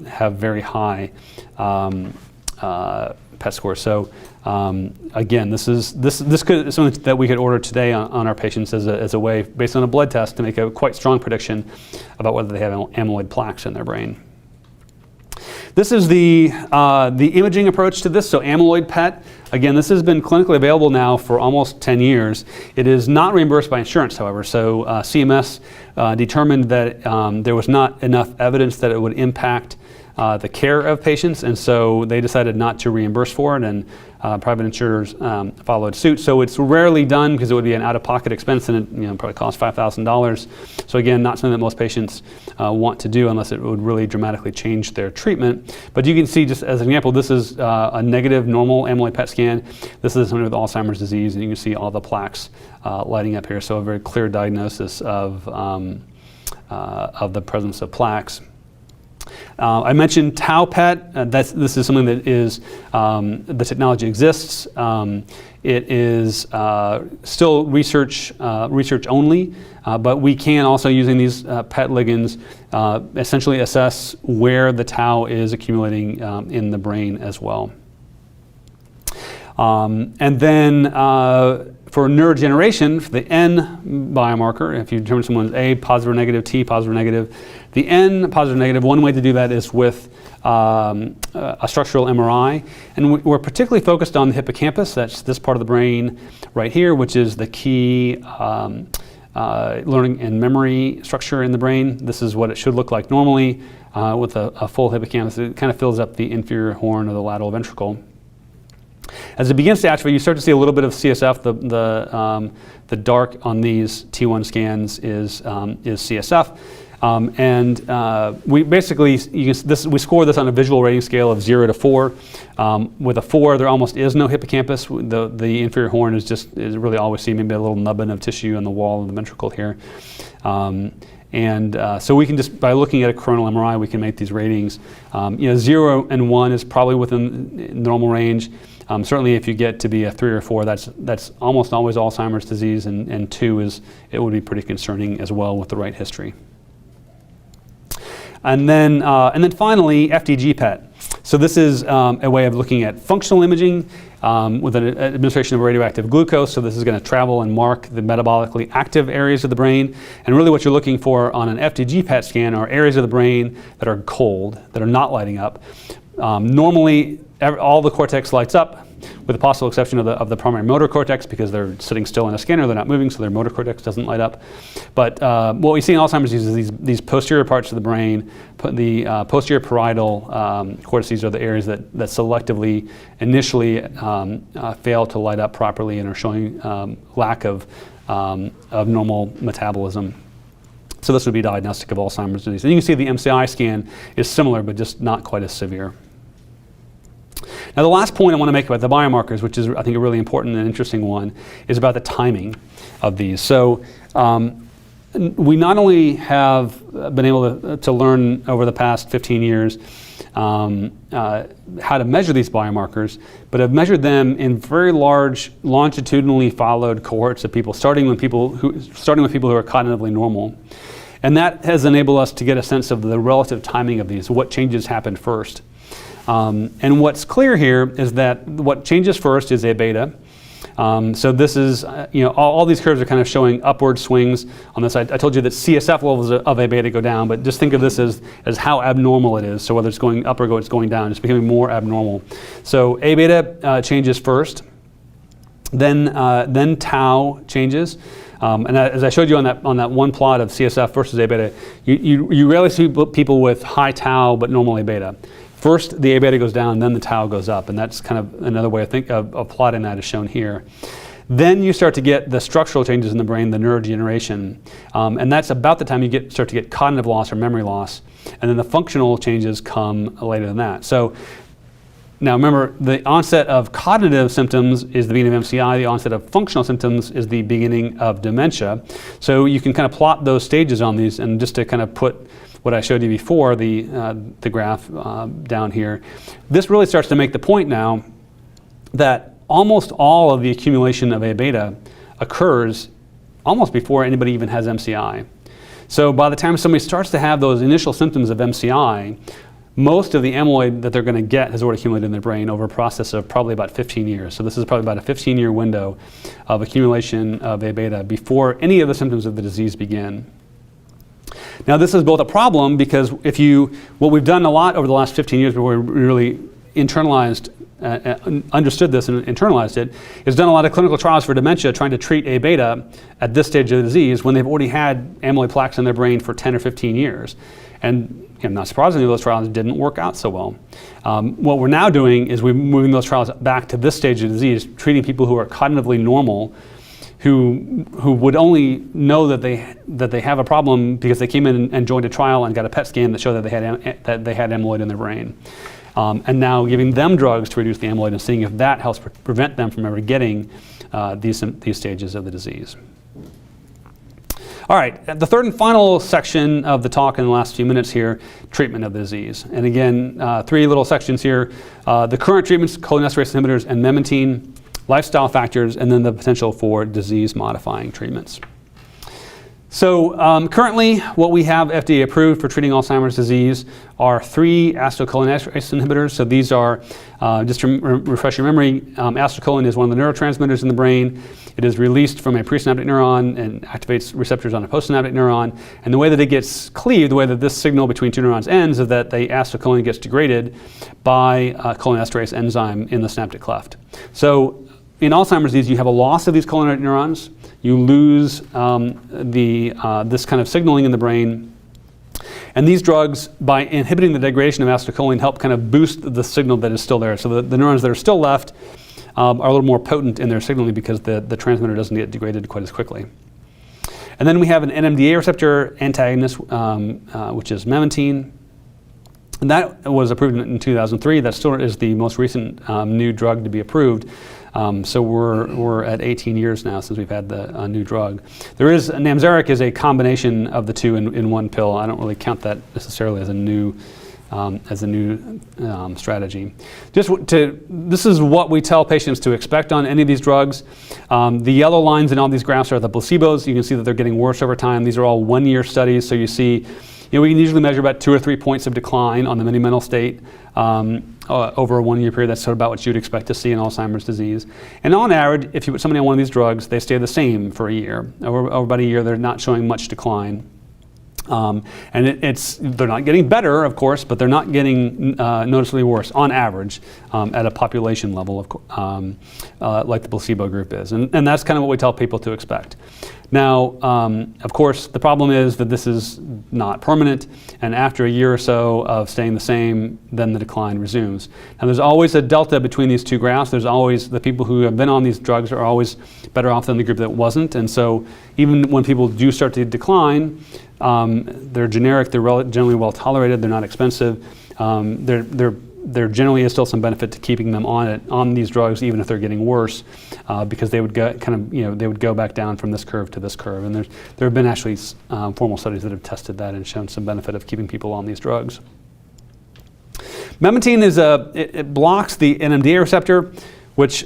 have very high PET scores. So again, this could something that we could order today on our patients as a way, based on a blood test, to make a quite strong prediction about whether they have amyloid plaques in their brain. This is the imaging approach to this. So Amyloid Pet, again, this has been clinically available now for almost 10 years. It is not reimbursed by insurance, however. So CMS determined that there was not enough evidence that it would impact the care of patients, and so they decided not to reimburse for it, and private insurers followed suit. So it's rarely done because it would be an out-of-pocket expense, and it probably costs $5,000. So again, not something that most patients want to do unless it would really dramatically change their treatment. But you can see, just as an example, this is a negative normal amyloid PET scan. This is someone with Alzheimer's disease, and you can see all the plaques lighting up here. So a very clear diagnosis of the presence of plaques. I mentioned Tau PET. This is something that is, the technology exists. It is still research only, but we can also, using these PET ligands, essentially assess where the Tau is accumulating in the brain as well. And then for neurodegeneration, for the N biomarker, if you determine someone's A positive or negative, T positive or negative, the N positive or negative, one way to do that is with a structural MRI. And we're particularly focused on the hippocampus. That's this part of the brain right here, which is the key learning and memory structure in the brain. This is what it should look like normally with a full hippocampus. It kind of fills up the inferior horn of the lateral ventricle. As it begins to atrophy, you start to see a little bit of CSF. The dark on these T1 scans is CSF, and we basically we score this on a visual rating scale of 0 to 4. With a 4, there almost is no hippocampus. The inferior horn is really always seen, maybe a little nubbin of tissue on the wall of the ventricle here. So we can just, by looking at a coronal MRI, we can make these ratings. 0 and 1 is probably within normal range. Certainly if you get to be a 3 or 4, that's almost always Alzheimer's disease, and 2 it would be pretty concerning as well with the right history. And then finally, Fdg Pet. So this is a way of looking at functional imaging with an administration of radioactive glucose. So this is going to travel and mark the metabolically active areas of the brain. And really what you're looking for on an Fdg Pet scan are areas of the brain that are cold, that are not lighting up. Normally, all the cortex lights up, with the possible exception of the primary motor cortex, because they're sitting still in a scanner, they're not moving, so their motor cortex doesn't light up. But what we see in Alzheimer's disease is these posterior parts of the brain. The posterior parietal cortices are the areas that selectively initially fail to light up properly and are showing lack of normal metabolism. So this would be diagnostic of Alzheimer's disease. And you can see the MCI scan is similar, but just not quite as severe. Now the last point I want to make about the biomarkers, which is I think a really important and interesting one, is about the timing of these. So we not only have been able to learn over the past 15 years how to measure these biomarkers, but have measured them in very large longitudinally followed cohorts of people, starting with people who are cognitively normal. And that has enabled us to get a sense of the relative timing of these, what changes happened first. And what's clear here is that what changes first is A-beta. So this is, all these curves are kind of showing upward swings on this. I told you that CSF levels of A-beta go down, but just think of this as how abnormal it is. So whether it's going up or it's going down, it's becoming more abnormal. So A-beta changes first. Then tau changes. And as I showed you on that one plot of CSF versus A beta, you rarely see people with high tau but normal A beta. First, the A beta goes down, then the tau goes up, and that's kind of another way of plotting that is shown here. Then you start to get the structural changes in the brain, the neurodegeneration, and that's about the time you start to get cognitive loss or memory loss, and then the functional changes come later than that. So now remember, the onset of cognitive symptoms is the beginning of MCI, the onset of functional symptoms is the beginning of dementia. So you can kind of plot those stages on these, and just to kind of put what I showed you before, the graph down here, this really starts to make the point now that almost all of the accumulation of A beta occurs almost before anybody even has MCI. So by the time somebody starts to have those initial symptoms of MCI, most of the amyloid that they're going to get has already accumulated in their brain over a process of probably about 15 years. So this is probably about a 15-year window of accumulation of A beta before any of the symptoms of the disease begin. Now this is both a problem because what we've done a lot over the last 15 years before we really understood this and internalized it, is done a lot of clinical trials for dementia trying to treat A beta at this stage of the disease when they've already had amyloid plaques in their brain for 10 or 15 years. And not surprisingly, those trials didn't work out so well. What we're now doing is we're moving those trials back to this stage of the disease, treating people who are cognitively normal, who would only know that they have a problem because they came in and joined a trial and got a PET scan that showed that they had amyloid in their brain. And now giving them drugs to reduce the amyloid and seeing if that helps prevent them from ever getting these stages of the disease. All right, the third and final section of the talk in the last few minutes here, treatment of the disease. And again, three little sections here. The current treatments, cholinesterase inhibitors and Mementine, lifestyle factors, and then the potential for disease-modifying treatments. So currently, what we have FDA approved for treating Alzheimer's disease are 3 acetylcholine inhibitors. So these are, just to refresh your memory, acetylcholine is one of the neurotransmitters in the brain. It is released from a presynaptic neuron and activates receptors on a postsynaptic neuron. And the way that it gets cleaved, the way that this signal between two neurons ends, is that the acetylcholine gets degraded by cholinesterase enzyme in the synaptic cleft. So in Alzheimer's disease, you have a loss of these cholinergic neurons. You lose this kind of signaling in the brain. And these drugs, by inhibiting the degradation of acetylcholine, help kind of boost the signal that is still there. So the neurons that are still left are a little more potent in their signaling because the transmitter doesn't get degraded quite as quickly. And then we have an NMDA receptor antagonist, which is Mementine. And that was approved in 2003. That still is the most recent new drug to be approved. So we're at 18 years now since we've had the new drug. Namzaric is a combination of the two in one pill. I don't really count that necessarily as a new strategy. This is what we tell patients to expect on any of these drugs. The yellow lines in all these graphs are the placebos. You can see that they're getting worse over time. These are all one-year studies, so you see, we can usually measure about 2 or 3 points of decline on the mini-mental state over a 1-year period. That's sort of about what you'd expect to see in Alzheimer's disease. And on average, if you put somebody on one of these drugs, they stay the same for a year. Over about a year, they're not showing much decline. And they're not getting better, of course, but they're not getting noticeably worse on average at a population level, like the placebo group is. And that's kind of what we tell people to expect. Now, of course, the problem is that this is not permanent, and after a year or so of staying the same, then the decline resumes. Now, there's always a delta between these two graphs. There's always, the people who have been on these drugs are always better off than the group that wasn't, and so even when people do start to decline, they're generic, they're generally well tolerated, they're not expensive, there generally is still some benefit to keeping them on these drugs, even if they're getting worse, because they would go they would go back down from this curve to this curve. And there have been actually formal studies that have tested that and shown some benefit of keeping people on these drugs. Mementine it blocks the NMDA receptor, which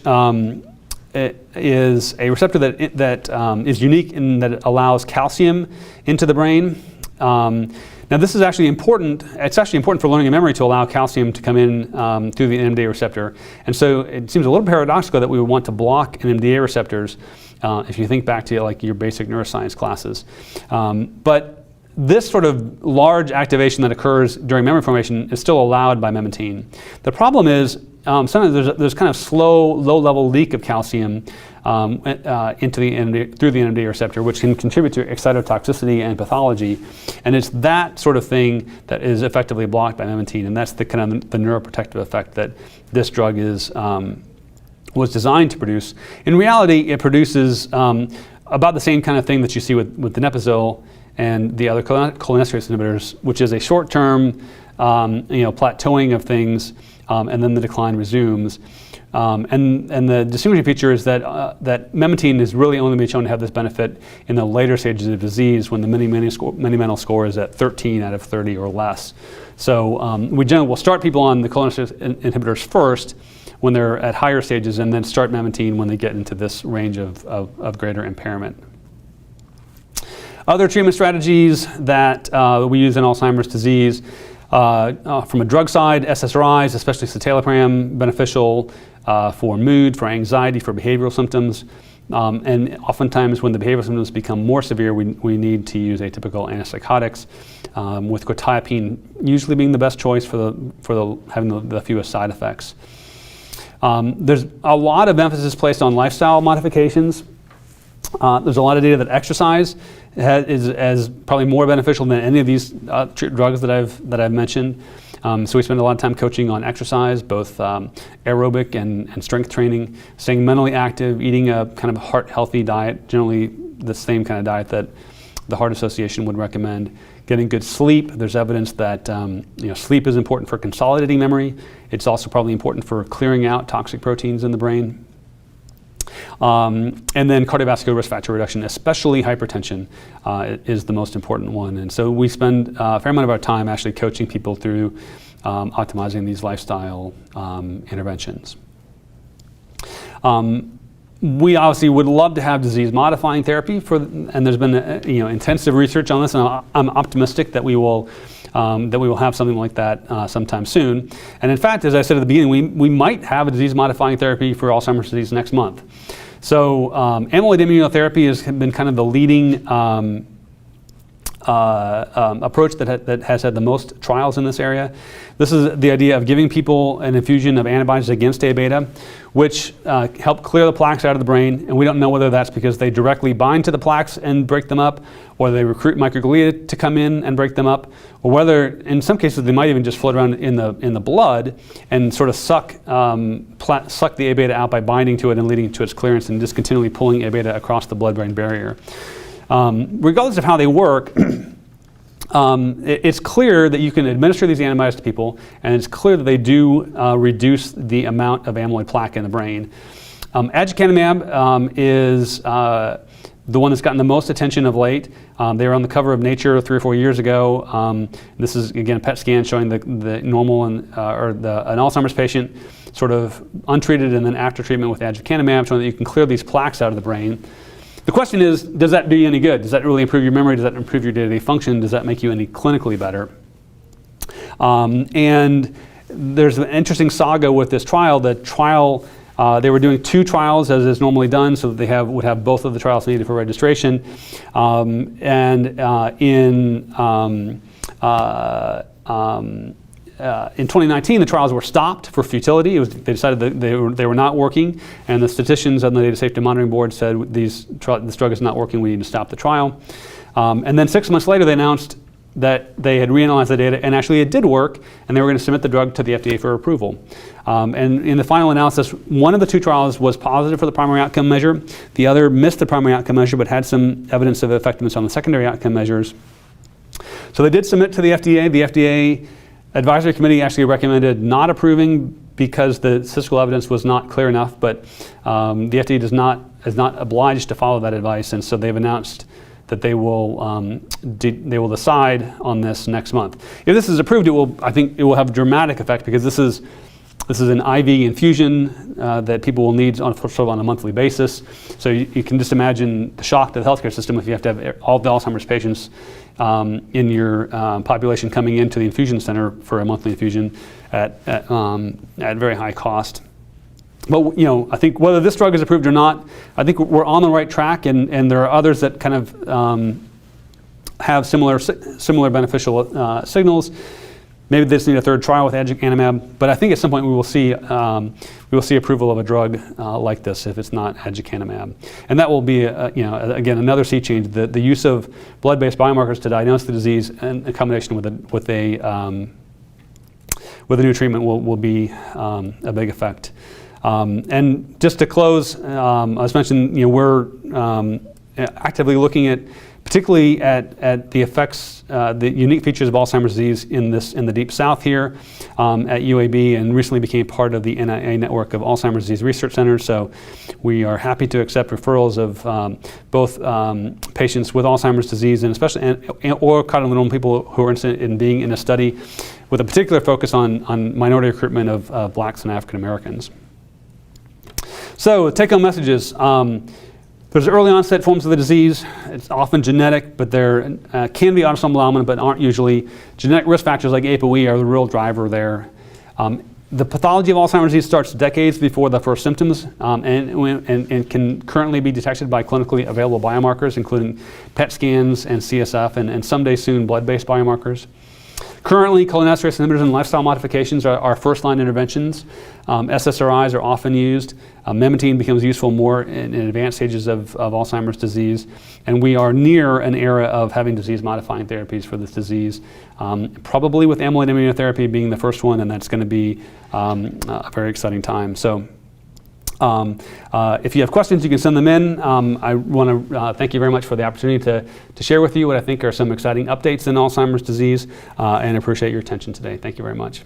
is a receptor that is unique in that it allows calcium into the brain. Now this is actually important. It's actually important for learning and memory to allow calcium to come in through the NMDA receptor. And so it seems a little paradoxical that we would want to block NMDA receptors if you think back to like your basic neuroscience classes. But this sort of large activation that occurs during memory formation is still allowed by Mementine. The problem is sometimes there's kind of slow, low-level leak of calcium through the NMDA receptor, which can contribute to excitotoxicity and pathology. And it's that sort of thing that is effectively blocked by Mementine, and that's the kind of the neuroprotective effect that this drug was designed to produce. In reality, it produces about the same kind of thing that you see with donepezil and the other cholinesterase inhibitors, which is a short-term plateauing of things, and then the decline resumes. And the distinguishing feature is that Mementine has really only been shown to have this benefit in the later stages of disease when the Mini-Mental score is at 13 out of 30 or less. So we generally will start people on the cholinesterase inhibitors first when they're at higher stages, and then start Mementine when they get into this range of greater impairment. Other treatment strategies that we use in Alzheimer's disease, from a drug side, SSRIs, especially citalopram, beneficial for mood, for anxiety, for behavioral symptoms. And oftentimes when the behavioral symptoms become more severe, we need to use atypical antipsychotics, with quetiapine usually being the best choice for having the fewest side effects. There's a lot of emphasis placed on lifestyle modifications. There's a lot of data that exercise is probably more beneficial than any of these drugs that I've mentioned. So we spend a lot of time coaching on exercise, both aerobic and strength training, staying mentally active, eating a kind of heart-healthy diet, generally the same kind of diet that the Heart Association would recommend. Getting good sleep. There's evidence that sleep is important for consolidating memory. It's also probably important for clearing out toxic proteins in the brain. And then cardiovascular risk factor reduction, especially hypertension, is the most important one. And so we spend a fair amount of our time actually coaching people through optimizing these lifestyle interventions. We obviously would love to have disease-modifying therapy and there's been intensive research on this, and I'm optimistic that we will have something like that sometime soon. And in fact, as I said at the beginning, we might have a disease-modifying therapy for Alzheimer's disease next month. So amyloid immunotherapy has been kind of the leading approach that has had the most trials in this area. This is the idea of giving people an infusion of antibodies against A-beta, which help clear the plaques out of the brain, and we don't know whether that's because they directly bind to the plaques and break them up, or they recruit microglia to come in and break them up, or whether in some cases they might even just float around in the blood and sort of suck the A-beta out by binding to it and leading to its clearance and just continually pulling A-beta across the blood-brain barrier. Regardless of how they work, it's clear that you can administer these antibodies to people, and it's clear that they do reduce the amount of amyloid plaque in the brain. Aducanumab is the one that's gotten the most attention of late. They were on the cover of Nature 3 or 4 years ago. This is, again, a PET scan showing the normal an Alzheimer's patient sort of untreated and then after treatment with aducanumab, showing that you can clear these plaques out of the brain. The question is, does that do you any good? Does that really improve your memory? Does that improve your day-to-day function? Does that make you any clinically better? And there's an interesting saga with this trial. They were doing 2 trials as is normally done, so that they would have both of the trials needed for registration. In 2019, the trials were stopped for futility. They decided that they were not working, and the statisticians on the Data Safety Monitoring Board said this drug is not working, we need to stop the trial. And then 6 months later, they announced that they had reanalyzed the data, and actually it did work, and they were going to submit the drug to the FDA for approval. And in the final analysis, one of the 2 trials was positive for the primary outcome measure. The other missed the primary outcome measure, but had some evidence of effectiveness on the secondary outcome measures. So they did submit to the FDA. The FDA Advisory Committee actually recommended not approving because the statistical evidence was not clear enough, but the FDA is not obliged to follow that advice, and so they've announced that they will decide on this next month. If this is approved, I think it will have a dramatic effect, because this is an IV infusion that people will need on a monthly basis. So you can just imagine the shock to the healthcare system if you have to have all the Alzheimer's patients in your population coming into the infusion center for a monthly infusion at very high cost. But I think whether this drug is approved or not, I think we're on the right track, and there are others that kind of have similar beneficial signals. Maybe they just need a third trial with aducanumab, but I think at some point we will see approval of a drug like this if it's not aducanumab, and that will be again another sea change. The use of blood-based biomarkers to diagnose the disease in combination with a new treatment will be a big effect. And just to close, as mentioned, we're actively looking at, particularly at the effects, the unique features of Alzheimer's disease in the Deep South here at UAB, and recently became part of the NIA network of Alzheimer's disease research centers. So we are happy to accept referrals of both patients with Alzheimer's disease and especially or cognitive people who are interested in being in a study with a particular focus on minority recruitment of Blacks and African Americans. So take-home messages. There's early onset forms of the disease. It's often genetic, but there can be autosomal dominant, but aren't usually. Genetic risk factors like ApoE are the real driver there. The pathology of Alzheimer's disease starts decades before the first symptoms and can currently be detected by clinically available biomarkers, including PET scans and CSF, and someday soon blood-based biomarkers. Currently, cholinesterase inhibitors and lifestyle modifications are first-line interventions. SSRIs are often used. Mementine becomes useful more in advanced stages of Alzheimer's disease. And we are near an era of having disease-modifying therapies for this disease, probably with amyloid immunotherapy being the first one, and that's going to be a very exciting time. So if you have questions, you can send them in. I want to thank you very much for the opportunity to share with you what I think are some exciting updates in Alzheimer's disease, and appreciate your attention today. Thank you very much.